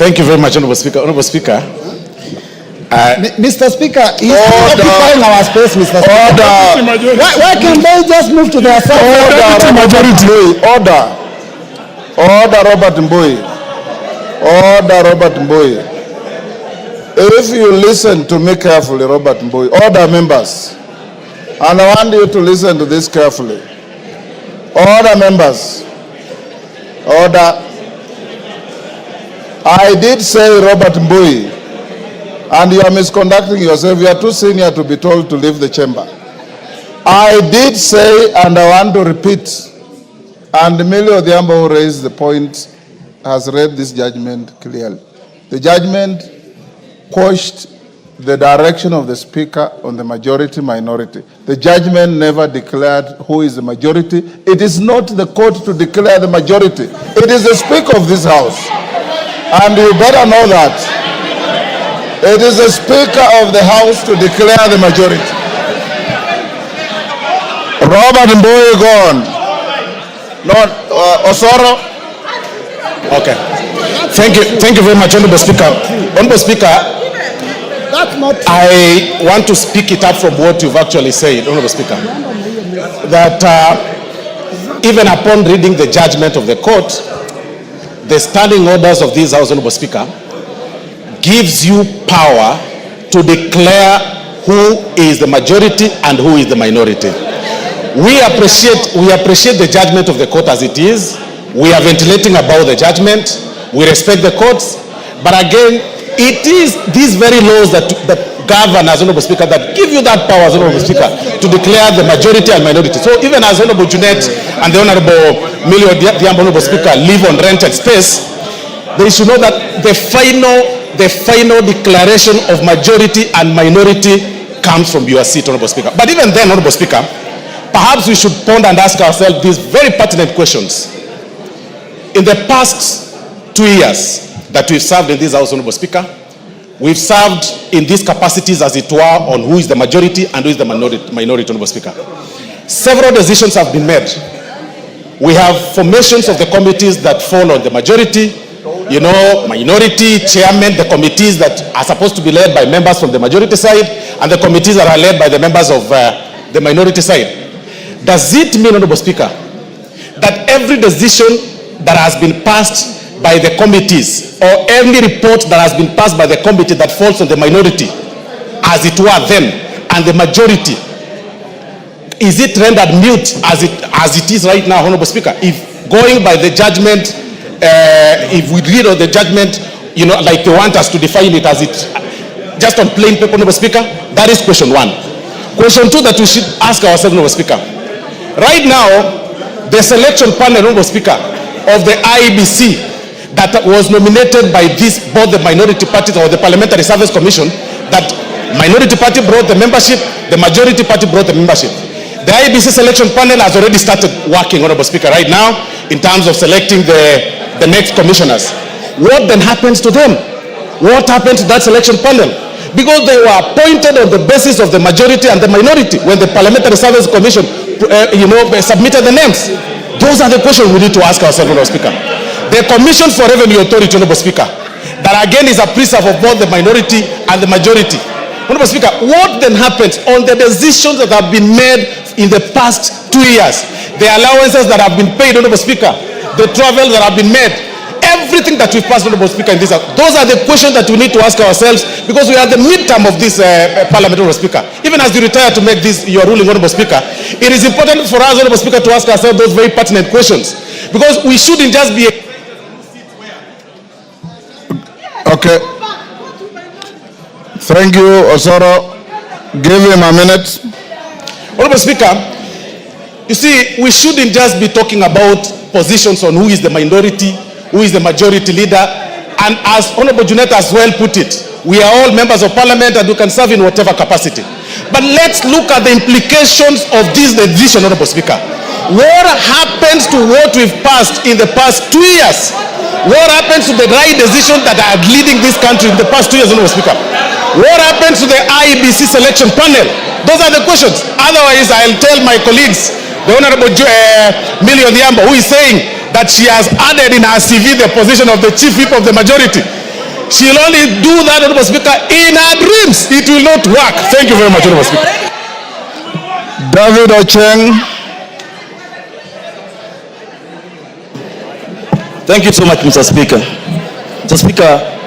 Thank you very much, Honorable Speaker. Honorable Speaker. Mr. Speaker, he's occupying our space, Mr. Speaker. Why can they just move to their side? Order, Robert Mbui. Order, Robert Mbui. If you listen to me carefully, Robert Mbui, order members. And I want you to listen to this carefully. Order members. Order. I did say Robert Mbui, and you are misconducting yourself. You are too senior to be told to leave the chamber. I did say, and I want to repeat, and Emilio Odhiambo, who raised the point, has read this judgment clearly. The judgment quashed the direction of the Speaker on the majority-minority. The judgment never declared who is the majority. It is not the court to declare the majority. It is the Speaker of this House. And you better know that. It is the Speaker of the House to declare the majority. Robert Mbui gone. No, Osoro. Okay. Thank you very much, Honorable Speaker. Honorable Speaker, I want to speak it up from what you've actually said, Honorable Speaker. That even upon reading the judgment of the court, the standing orders of this House, Honorable Speaker, gives you power to declare who is the majority and who is the minority. We appreciate the judgment of the court as it is. We are ventilating about the judgment. We respect the courts. But again, it is these very laws that govern, as Honorable Speaker, that give you that power, as Honorable Speaker, to declare the majority and minority. So even as Honorable Junet and the Honorable Emilio Odhiambo, Honorable Speaker, live on rented space, they should know that the final declaration of majority and minority comes from your seat, Honorable Speaker. But even then, Honorable Speaker, perhaps we should ponder and ask ourselves these very pertinent questions. In the past 2 years that we've served in this House, Honorable Speaker, we've served in these capacities, as it were, on who is the majority and who is the minority, Honorable Speaker. Several decisions have been made. We have formations of the committees that fall on the majority, minority, chairman, the committees that are supposed to be led by members from the majority side, and the committees that are led by the members of the minority side. Does it mean, Honorable Speaker, that every decision that has been passed by the committees, or any report that has been passed by the committee that falls on the minority, as it were then, and the majority, is it rendered mute as it is right now, Honorable Speaker? If going by the judgment, if we read on the judgment, like they want us to define it as it, just on plain paper, Honorable Speaker, that is question one. Question two that we should ask ourselves, Honorable Speaker. Right now, the selection panel, Honorable Speaker, of the IEBC that was nominated by both the minority parties or the Parliamentary Service Commission, that minority party brought the membership, the majority party brought the membership. The IEBC selection panel has already started working, Honorable Speaker, right now in terms of selecting the next commissioners. What then happens to them? What happened to that selection panel? Because they were appointed on the basis of the majority and the minority when the Parliamentary Service Commission submitted the names. Those are the questions we need to ask ourselves, Honorable Speaker. The Commission for Revenue Authority, Honorable Speaker, that again is a preserve of both the minority and the majority. Honorable Speaker, what then happens on the decisions that have been made in the past 2 years? The allowances that have been paid, Honorable Speaker, the travel that have been made, everything that we've passed, Honorable Speaker, in this house. Those are the questions that we need to ask ourselves, because we are at the midterm of this Parliament, Honorable Speaker. Even as you retire to make this your ruling, Honorable Speaker, it is important for us, Honorable Speaker, to ask ourselves those very pertinent questions, because we shouldn't just be Okay. Thank you, Osoro. Give him a minute. Honorable Speaker, you see, we shouldn't just be talking about positions on who is the minority, who is the majority leader, and as Honorable Junet as well put it, we are all members of Parliament and we can serve in whatever capacity. But let's look at the implications of this decision, Honorable Speaker. What happens to what we've passed in the past 2 years? What happens to the right decisions that are leading this country in the past 2 years, Honorable Speaker? What happens to the IEBC selection panel? Those are the questions. Otherwise, I'll tell my colleagues, the Honorable Emilio Odhiambo, who is saying that she has added in her CV the position of the chief whip of the majority. She'll only do that, Honorable Speaker, in her dreams. It will not work. Thank you very much, Honorable Speaker. David Ocheng. Thank you so much, Mr. Speaker. Mr. Speaker,